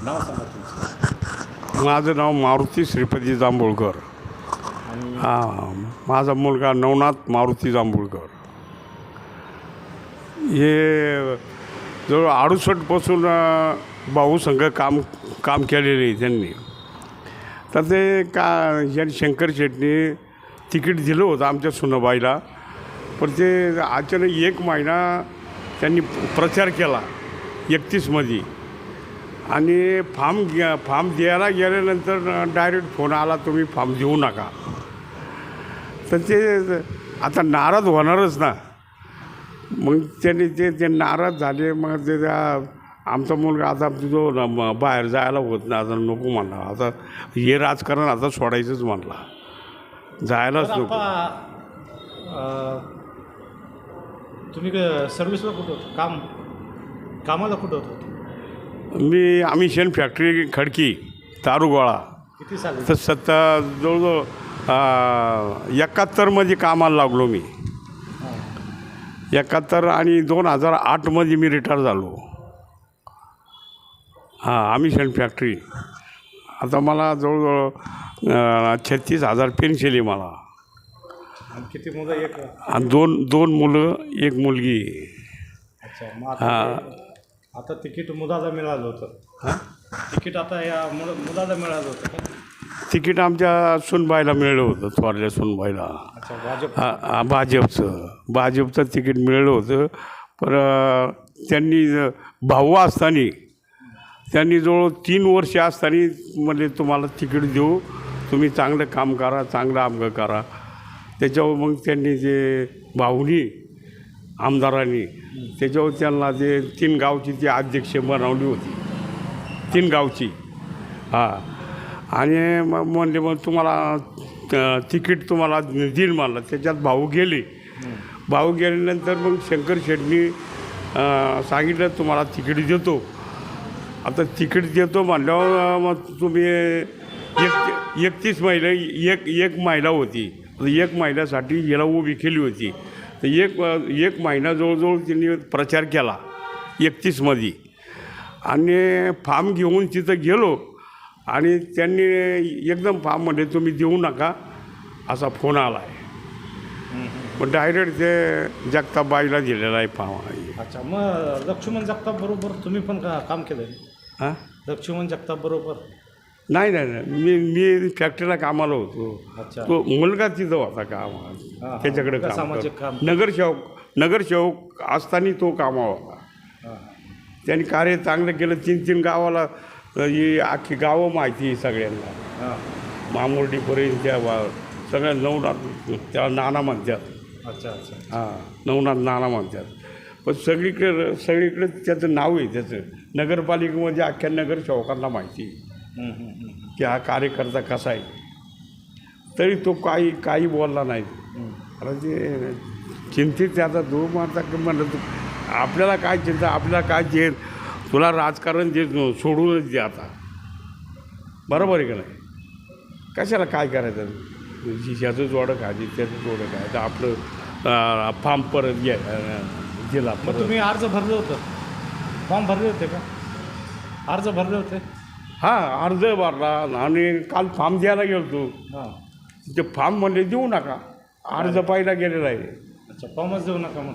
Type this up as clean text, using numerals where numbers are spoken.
नाव सांगा तुमचं. माझं नाव मारुती श्रीपती जांभूळकर. आणि हां, माझा मुलगा नवनाथ मारुती जांभूळकर. हे जवळ 68पासून भाऊसंघ काम केलेले आहे त्यांनी. तर ते या शंकर शेटने तिकीट दिलं होतं आमच्या सुनबाईला, पण ते अचानक 1 महिना त्यांनी प्रचार केला 31मध्ये, आणि फॉर्म द्यायला गेल्यानंतर डायरेक्ट फोन आला, तुम्ही फॉर्म देऊ नका. तर ते आता नाराज होणारच ना. मग त्यांनी ते नाराज झाले. मग ते आमचा मुलगा आता तुझं बाहेर जायला होत नाही, आता नको म्हणला, आता हे राजकारण आता सोडायचंच म्हणला, जायलाच नको. तुम्ही सर्व्हिसला कुठं होतं, कामाला कुठं होतं? आम्ही शेण फॅक्टरी खडकी तारुगोळा. किती साल? तर जवळजवळ 71मध्ये कामाला लागलो मी. 71 आणि 2008मध्ये मी रिटायर झालो. आम्ही शेण फॅक्टरी. आता मला जवळजवळ 36,000 पेन्शन आहे मला. आणि किती मुलं? एक. आणि दोन मुलं, एक मुलगी. अच्छा. मग आता तिकीट मुलाला मिळालं होतं. तिकीट आता या मुलाला मिळालं होतं का? तिकीट आमच्या सुनबाईला मिळलं होतं, थोरल्या सुनबाईला. अच्छा. भाजपचं तिकीट मिळलं होतं. पण त्यांनी भाऊ असताना, त्यांनी जवळ 3 वर्ष असताना म्हणजे तुम्हाला तिकीट देऊ, तुम्ही चांगलं काम करा, चांगलं आमचं करा. त्याच्यावर मग त्यांनी जे भाऊनी आमदारांनी त्याच्यावर त्यांना ते 3 गावची ती अध्यक्ष बनवली होती, 3 गावची. आणि मग म्हणले, मग तुम्हाला तिकीट तुम्हाला देईल म्हणलं. त्याच्यात भाऊ गेल्यानंतर मग शंकर शेटनी सांगितलं, तुम्हाला तिकीट देतो. आता तिकीट देतो म्हणल्यावर मग तुम्ही 31 महिला, एक महिला होती. 1 महिन्यासाठी याला उभी केली होती. तर एक महिना जवळजवळ त्यांनी प्रचार केला 31मध्ये. आणि फॉर्म घेऊन तिथं गेलो, आणि त्यांनी एकदम फॉर्ममध्ये तुम्ही देऊ नका असा फोन आला आहे. मग डायरेक्ट ते जगताबाईला दिलेला आहे फॉर्म. अच्छा. मग लक्ष्मण जगताप बरोबर तुम्ही पण काम केलं? लक्ष्मण जगताप बरोबर? नाही, मी फॅक्टरीला कामाला होतो. अच्छा. तो मुलगा तिथं होता कामाला, त्याच्याकडे सामाजिक काम. नगरसेवक असताना तो कामा होता. त्यांनी कार्य चांगलं केलं. 3 गावाला ही अख्खी गावं माहिती आहे सगळ्यांना. मामुर्डीपर्यंत त्या सगळ्या नवनाथ, त्या नाना म्हणतात. अच्छा. नवनाथ नाना म्हणतात. पण सगळीकडे त्याचं नाव आहे. त्याचं नगरपालिकेमध्ये अख्ख्या नगरसेवकांना माहिती आहे की हा कार्यकर्ता कसा आहे. तरी तो काही बोलला नाही. आता ते चिंतित त्याचा दूर मारता म्हणलं, तू आपल्याला काय चिंता, आपल्याला काय जे तुला राजकारण जे सोडूनच दे आता. बरोबर आहे का नाही? कशाला काय करायचं? ह्याचं जोडं खायची, त्याचं जोडं खायचं. आपलं फॉर्म परत दिला. मग तुम्ही अर्ज भरले होतं, फॉर्म भरले होते का? अर्ज भरले होते? अर्ज भरला. आणि काल फॉर्म द्यायला गेलो तू. ते फॉर्म म्हणले देऊ नका, अर्ज पाहिला गेलेला आहे. अच्छा. फॉर्मच देऊ नका मग.